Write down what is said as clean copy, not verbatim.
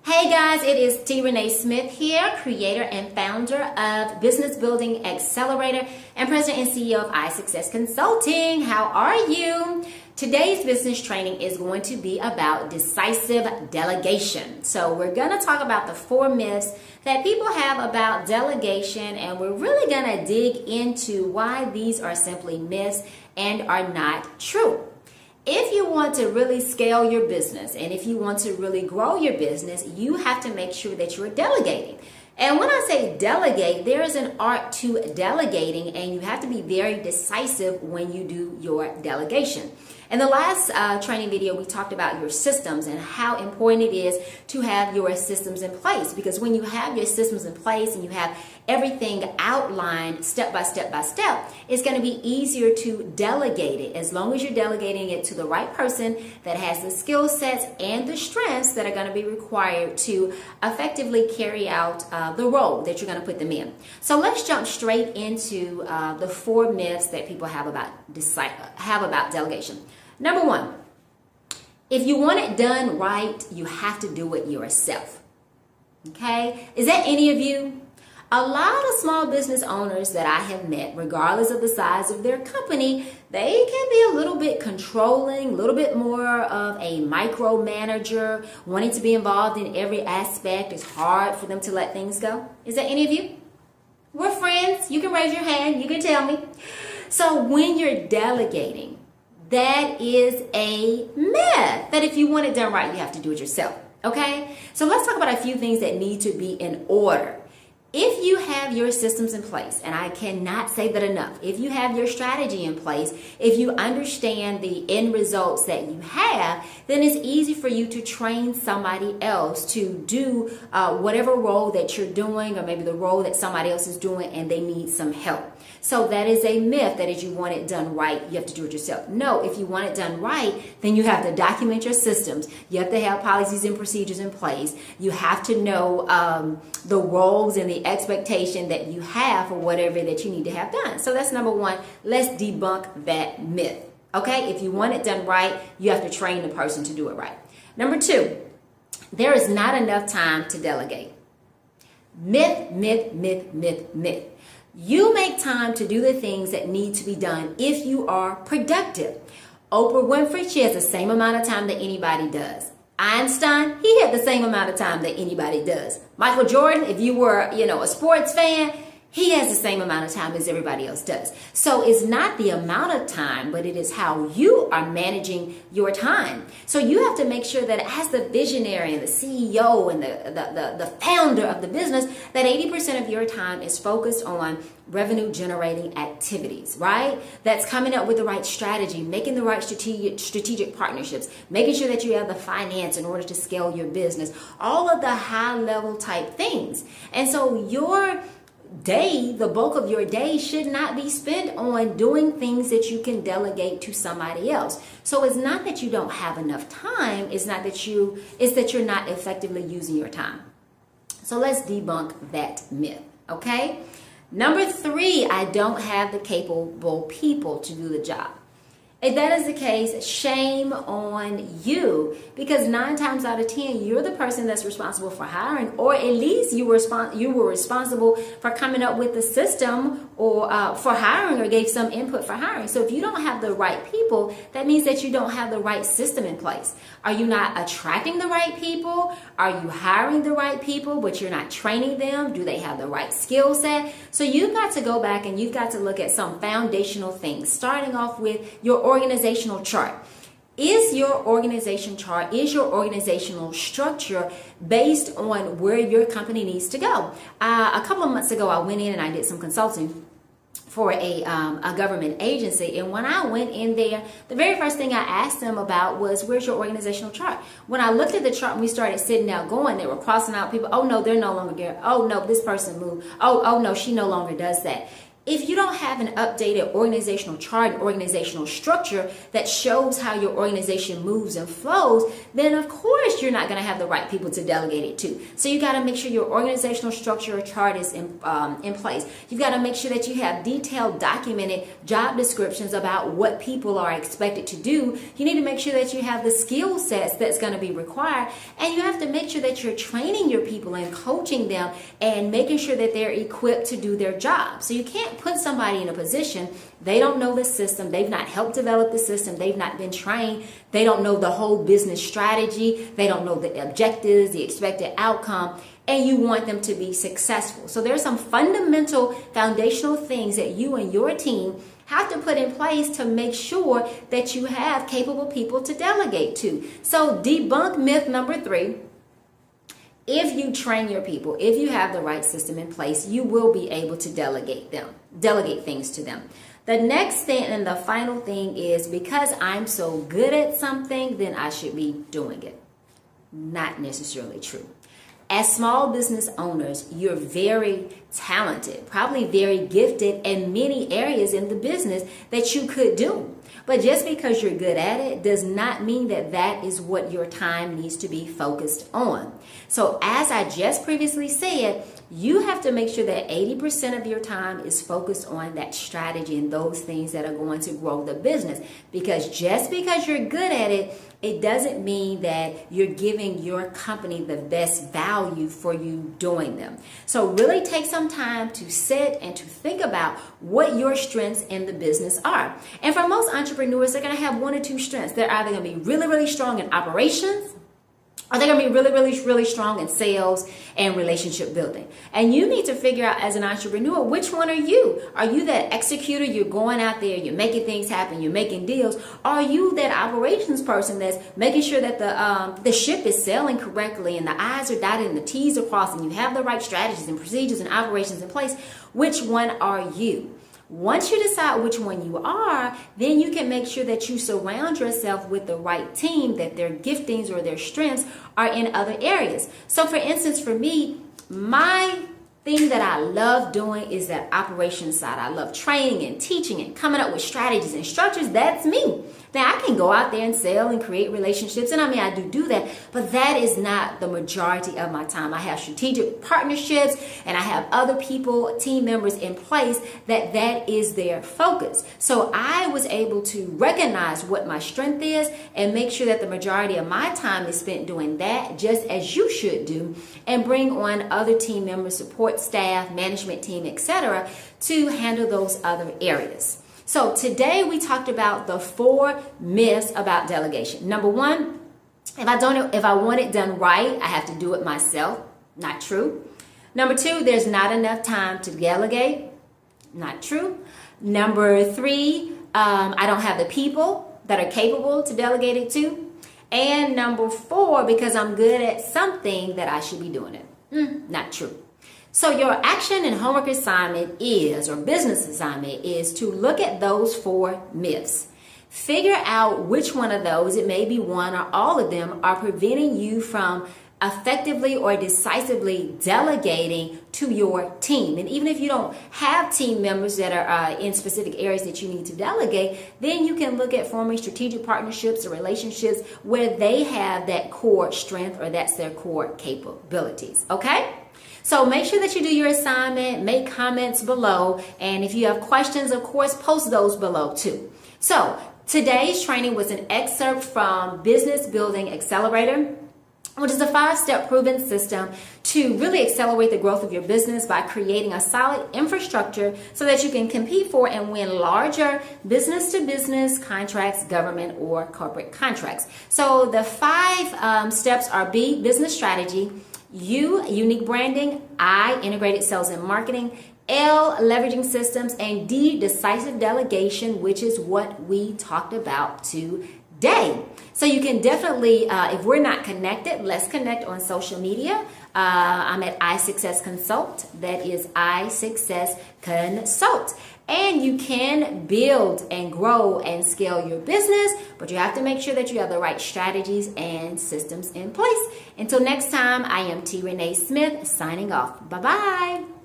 Hey guys, it is Renee Smith here, creator and founder of Business Building Accelerator and president and CEO of iSuccess Consulting. How are you? Today's business training is going to be about decisive delegation. So we're going to talk about the 4 myths that people have about delegation, and we're really going to dig into why these are simply myths and are not true. If you want to really scale your business and if you want to really grow your business, you have to make sure that you're delegating. And when I say delegate, there is an art to delegating, and you have to be very decisive when you do your delegation. In the last training video, we talked about your systems and how important it is to have your systems in place, because when you have your systems in place and you have everything outlined step by step by step, it's going to be easier to delegate it, as long as you're delegating it to the right person that has the skill sets and the strengths that are going to be required to effectively carry out the role that you're going to put them in. So let's jump straight into the 4 myths that people have about delegation. Number 1, if you want it done right, you have to do it yourself. Okay? Is that any of you? A lot of small business owners that I have met, regardless of the size of their company, they can be a little bit controlling, a little bit more of a micromanager, wanting to be involved in every aspect. It's hard for them to let things go. Is that any of you? We're friends. You can raise your hand. You can tell me. So when you're delegating, that is a myth, that if you want it done right, you have to do it yourself. Okay? So let's talk about a few things that need to be in order. If you have your systems in place, and I cannot say that enough, if you have your strategy in place, if you understand the end results that you have, then it's easy for you to train somebody else to do whatever role that you're doing, or maybe the role that somebody else is doing and they need some help. So that is a myth, that if you want it done right, you have to do it yourself. No, if you want it done right, then you have to document your systems. You have to have policies and procedures in place. You have to know the roles and the expectation that you have for whatever that you need to have done. So that's number 1. Let's debunk that myth. Okay? If you want it done right, you have to train the person to do it right. Number 2, there is not enough time to delegate. Myth, myth, myth, myth, myth. You make time to do the things that need to be done if you are productive. Oprah Winfrey, she has the same amount of time that anybody does. Einstein, he had the same amount of time that anybody does. Michael Jordan, if you were, a sports fan, he has the same amount of time as everybody else does. So it's not the amount of time, but it is how you are managing your time. So you have to make sure that as the visionary and the CEO and the founder of the business, that 80% of your time is focused on revenue generating activities, right? That's coming up with the right strategy, making the right strategic partnerships, making sure that you have the finance in order to scale your business, all of the high level type things. And so your day, the bulk of your day, should not be spent on doing things that you can delegate to somebody else. So it's not that you don't have enough time, it's that you're not effectively using your time. So let's debunk that myth, okay? Number 3, I don't have the capable people to do the job. If that is the case, shame on you, because 9 times out of 10, you're the person that's responsible for hiring, or at least you were responsible for coming up with the system or for hiring, or gave some input for hiring. So if you don't have the right people, that means that you don't have the right system in place. Are you not attracting the right people? Are you hiring the right people, but you're not training them? Do they have the right skill set? So you've got to go back and you've got to look at some foundational things, starting off with your organizational chart. Is your organizational structure based on where your company needs to go? A couple of months ago, I went in and I did some consulting for a government agency, and when I went in there, the very first thing I asked them about was, where's your organizational chart? When I looked at the chart and we started sitting out going, they were crossing out people. Oh no, they're no longer there. Oh no, this person moved. Oh no, she no longer does that. if you don't have an updated organizational chart, organizational structure that shows how your organization moves and flows, then of course you're not going to have the right people to delegate it to. So you got to make sure your organizational structure or chart is in place. You've got to make sure that you have detailed, documented job descriptions about what people are expected to do. You need to make sure that you have the skill sets that's going to be required, and you have to make sure that you're training your people and coaching them and making sure that they're equipped to do their job. So you can't put somebody in a position, they don't know the system, they've not helped develop the system, they've not been trained, they don't know the whole business strategy, they don't know the objectives, the expected outcome, and you want them to be successful. So there's some fundamental foundational things that you and your team have to put in place to make sure that you have capable people to delegate to. So debunk myth number 3. If you train your people, if you have the right system in place, you will be able to delegate things to them. The next thing and the final thing is, because I'm so good at something, then I should be doing it. Not necessarily true. As small business owners, you're very talented, probably very gifted in many areas in the business that you could do. But just because you're good at it does not mean that that is what your time needs to be focused on. So as I just previously said, you have to make sure that 80% of your time is focused on that strategy and those things that are going to grow the business. Because just because you're good at it, it doesn't mean that you're giving your company the best value for you doing them. So really take some time to sit and to think about what your strengths in the business are. And for most entrepreneurs, they're going to have one or two strengths. They're either going to be really, really strong in operations, or they're going to be really, really, really strong in sales and relationship building. And you need to figure out as an entrepreneur, which one are you? Are you that executor? You're going out there, you're making things happen, you're making deals. Or are you that operations person that's making sure that the ship is sailing correctly and the I's are dotted and the T's are crossed and you have the right strategies and procedures and operations in place? Which one are you? Once you decide which one you are, then you can make sure that you surround yourself with the right team, that their giftings or their strengths are in other areas. So for instance, for me, my thing that I love doing is that operations side. I love training and teaching and coming up with strategies and structures. That's me. Now, I can go out there and sell and create relationships, and I do that, but that is not the majority of my time. I have strategic partnerships, and I have other people, team members in place that is their focus. So I was able to recognize what my strength is and make sure that the majority of my time is spent doing that, just as you should do, and bring on other team members, support staff, management team, etc., to handle those other areas. So today we talked about the 4 myths about delegation. Number 1, if I want it done right, I have to do it myself. Not true. Number 2, there's not enough time to delegate. Not true. Number 3, I don't have the people that are capable to delegate it to. And number 4, because I'm good at something, that I should be doing it. Not true. So your action and homework assignment is, or business assignment is, to look at those 4 myths. Figure out which one of those, it may be one or all of them, are preventing you from effectively or decisively delegating to your team. And even if you don't have team members that are in specific areas that you need to delegate, then you can look at forming strategic partnerships or relationships where they have that core strength or that's their core capabilities. Okay? So make sure that you do your assignment, make comments below, and if you have questions, of course, post those below too. So today's training was an excerpt from Business Building Accelerator, which is a 5-step proven system to really accelerate the growth of your business by creating a solid infrastructure so that you can compete for and win larger business-to-business contracts, government, or corporate contracts. So the 5 steps are: B, business strategy; U, unique branding; I, integrated sales and marketing; L, leveraging systems; and D, decisive delegation, which is what we talked about today. So you can definitely, if we're not connected, let's connect on social media. I'm at iSuccess Consult. That is iSuccess Consult. And you can build and grow and scale your business, but you have to make sure that you have the right strategies and systems in place. Until next time, I am Renee Smith signing off. Bye-bye.